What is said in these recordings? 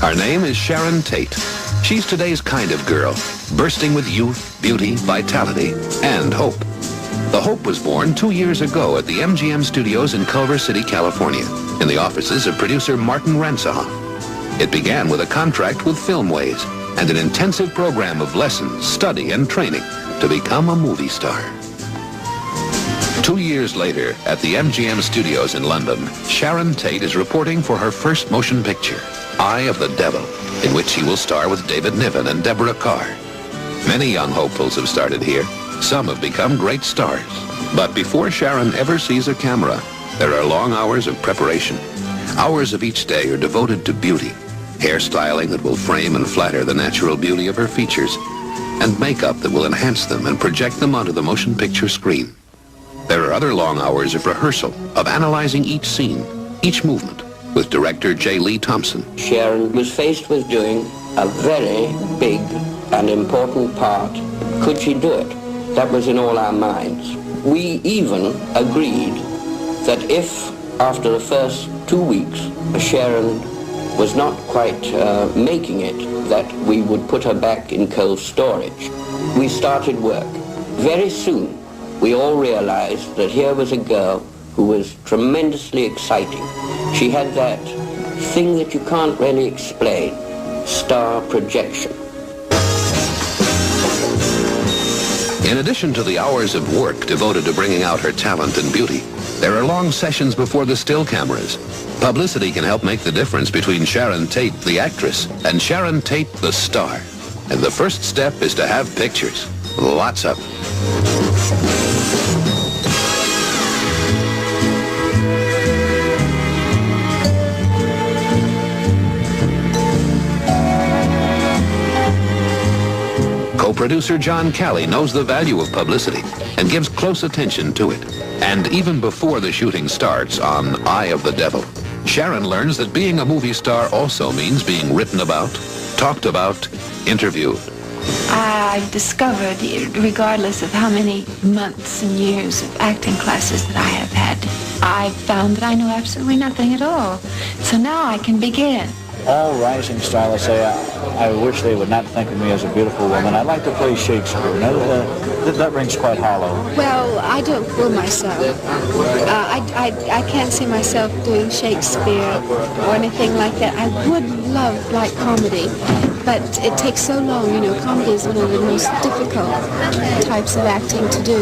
Her name is Sharon Tate. She's today's kind of girl, bursting with youth, beauty, vitality, and hope. The hope was born 2 years ago at the MGM studios in Culver City, California, in the offices of producer Martin Ransahoff. It began with a contract with Filmways and an intensive program of lessons, study, and training to become a movie star. 2 years later, at the MGM studios in London, Sharon Tate is reporting for her first motion picture, Eye of the Devil, in which she will star with David Niven and Deborah Carr. Many young hopefuls have started here. Some have become great stars. But before Sharon ever sees a camera, there are long hours of preparation. Hours of each day are devoted to beauty, hairstyling that will frame and flatter the natural beauty of her features, and makeup that will enhance them and project them onto the motion picture screen. There are other long hours of rehearsal, of analyzing each scene, each movement, with director J. Lee Thompson. Sharon was faced with doing a very big and important part. Could she do it? That was in all our minds. We even agreed that if, after the first 2 weeks, Sharon was not quite making it, that we would put her back in cold storage. We started work. Very soon, we all realized that here was a girl who was tremendously exciting. She had that thing that you can't really explain, star projection. In addition to the hours of work devoted to bringing out her talent and beauty, there are long sessions before the still cameras. Publicity can help make the difference between Sharon Tate, the actress, and Sharon Tate, the star. And the first step is to have pictures. Lots of them. Co-producer John Calley knows the value of publicity and gives close attention to it. And even before the shooting starts on Eye of the Devil, Sharon learns that being a movie star also means being written about, talked about, interviewed. I discovered, regardless of how many months and years of acting classes that I have had, I found that I know absolutely nothing at all. So now I can begin. All rising stylists say, I wish they would not think of me as a beautiful woman. I'd like to play Shakespeare. Now, that rings quite hollow. Well, I don't fool myself. I can't see myself doing Shakespeare or anything like that. I would love like comedy, but it takes so long. You know, comedy is one of the most difficult types of acting to do.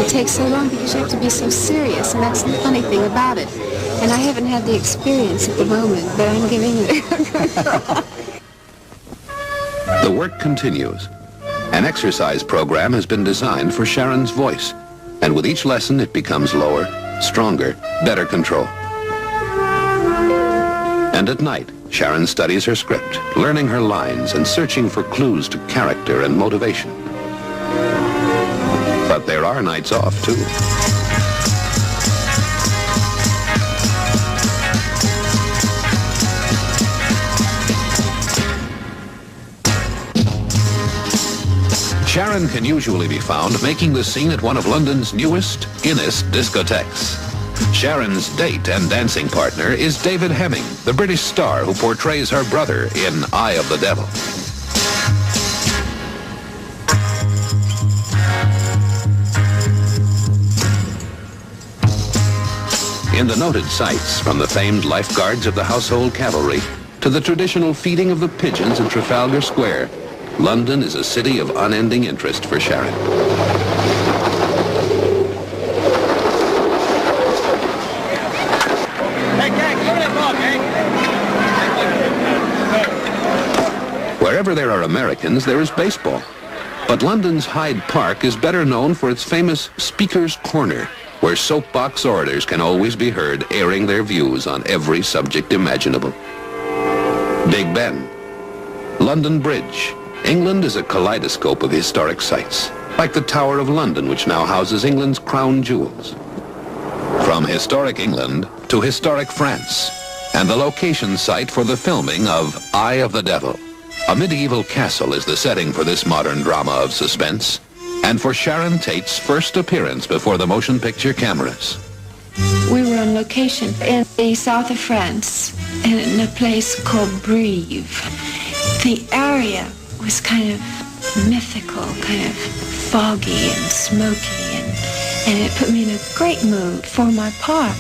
It takes so long because you have to be so serious, and that's the funny thing about it. And I haven't had the experience at the moment, but I'm giving it a go. The work continues. An exercise program has been designed for Sharon's voice, and with each lesson it becomes lower, stronger, better control. And at night, Sharon studies her script, learning her lines and searching for clues to character and motivation. But there are nights off, too. Sharon can usually be found making the scene at one of London's newest, innest discotheques. Sharon's date and dancing partner is David Hemming, the British star who portrays her brother in Eye of the Devil. In the noted sights, from the famed lifeguards of the Household Cavalry to the traditional feeding of the pigeons in Trafalgar Square, London is a city of unending interest for Sharon. Wherever there are Americans, there is baseball. But London's Hyde Park is better known for its famous Speaker's Corner, where soapbox orators can always be heard airing their views on every subject imaginable. Big Ben, London Bridge. England is a kaleidoscope of historic sites, like the Tower of London, which now houses England's crown jewels. From historic England to historic France, and the location site for the filming of Eye of the Devil. A medieval castle is the setting for this modern drama of suspense, and for Sharon Tate's first appearance before the motion picture cameras. We were on location in the south of France, in a place called Breve. The area was kind of mythical, kind of foggy and smoky, and it put me in a great mood for my part.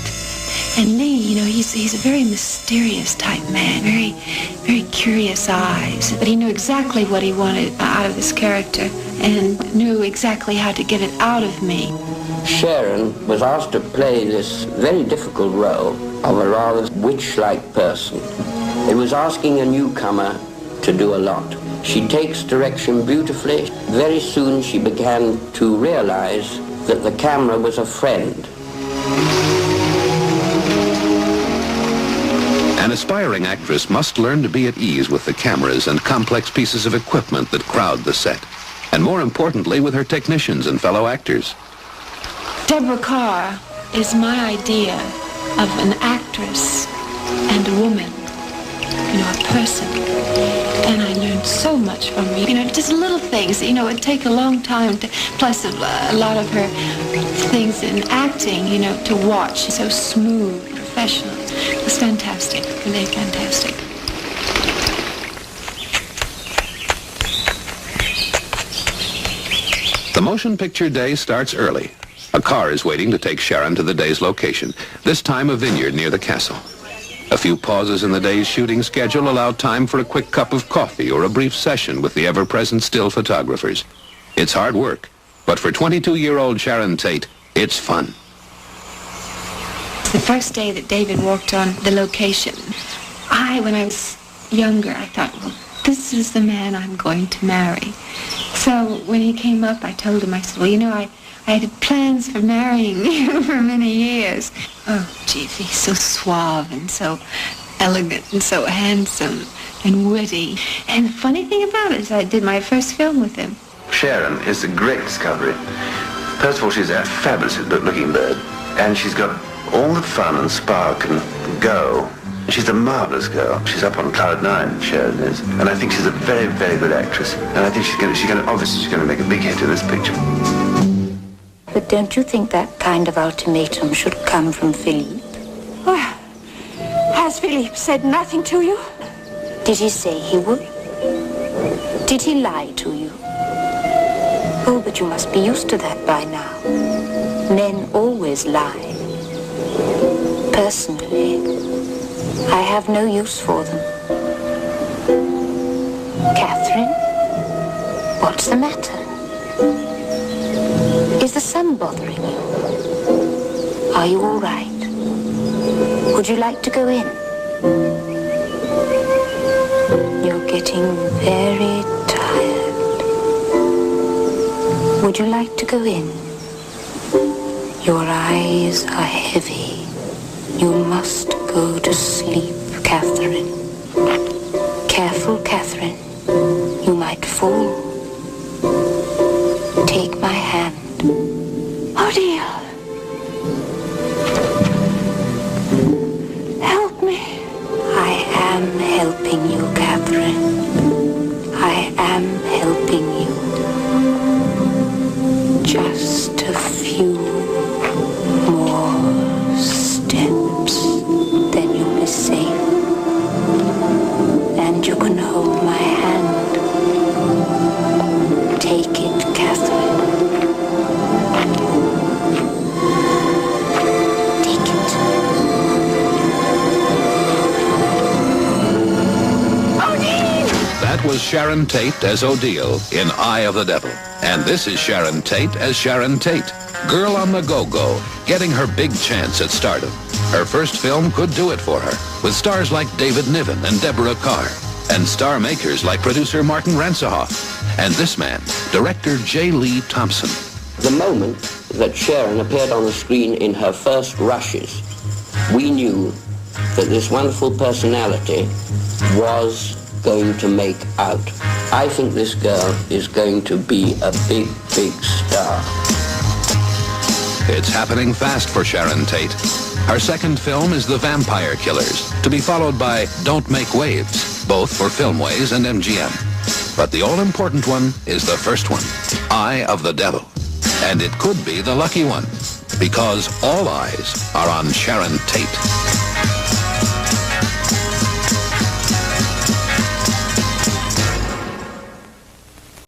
And Lee, you know, he's a very mysterious type man, very curious eyes. But he knew exactly what he wanted out of this character and knew exactly how to get it out of me. Sharon was asked to play this very difficult role of a rather witch-like person. It was asking a newcomer to do a lot. She takes direction beautifully. Very soon she began to realize that the camera was a friend. An aspiring actress must learn to be at ease with the cameras and complex pieces of equipment that crowd the set, and more importantly, with her technicians and fellow actors. Deborah Carr is my idea of an actress and a woman, you know, a person. And I learned so much from her. You know, just little things, you know, it'd take a long time to, plus a lot of her things in acting, you know, to watch. So smooth, professional. It was fantastic, really fantastic. The motion picture day starts early. A car is waiting to take Sharon to the day's location, this time a vineyard near the castle. A few pauses in the day's shooting schedule allow time for a quick cup of coffee or a brief session with the ever-present still photographers. It's hard work, but for 22-year-old Sharon Tate, it's fun. The first day that David walked on the location, when I was younger, I thought, well, this is the man I'm going to marry. So when he came up, I told him, I said, well, you know, I had plans for marrying you for many years. Oh, gee, he's so suave and so elegant and so handsome and witty. And the funny thing about it is I did my first film with him. Sharon is a great discovery. First of all, she's a fabulous looking bird, and she's got all the fun and spark and go. She's a marvelous girl. She's up on cloud nine, Sharon is, and I think she's a very, very good actress. And I think obviously she's going to make a big hit in this picture. But don't you think that kind of ultimatum should come from Philippe? Well, has Philippe said nothing to you? Did he say he would? Did he lie to you? Oh, but you must be used to that by now. Men always lie. Personally, I have no use for them. Catherine, what's the matter? Is the sun bothering you? Are you all right? Would you like to go in? You're getting very tired. Would you like to go in? Your eyes are heavy. You must go to sleep, Catherine. Careful, Catherine. You might fall. Take my hand. Oh, dear. Help me. I am helping you, Catherine. I am helping you. Just a few more steps, then you'll be safe. And you can hold my hand. Take it, Catherine. Take it. That was Sharon Tate as Odile in Eye of the Devil. And this is Sharon Tate as Sharon Tate, girl on the go-go, getting her big chance at stardom. Her first film could do it for her, with stars like David Niven and Deborah Carr, and star makers like producer Martin Ransohoff, and this man, director J. Lee Thompson. The moment that Sharon appeared on the screen in her first rushes, we knew that this wonderful personality was going to make out. I think this girl is going to be a big, big star. It's happening fast for Sharon Tate. Her second film is The Vampire Killers, to be followed by Don't Make Waves, both for Filmways and MGM. But the all-important one is the first one, Eye of the Devil. And it could be the lucky one, because all eyes are on Sharon Tate.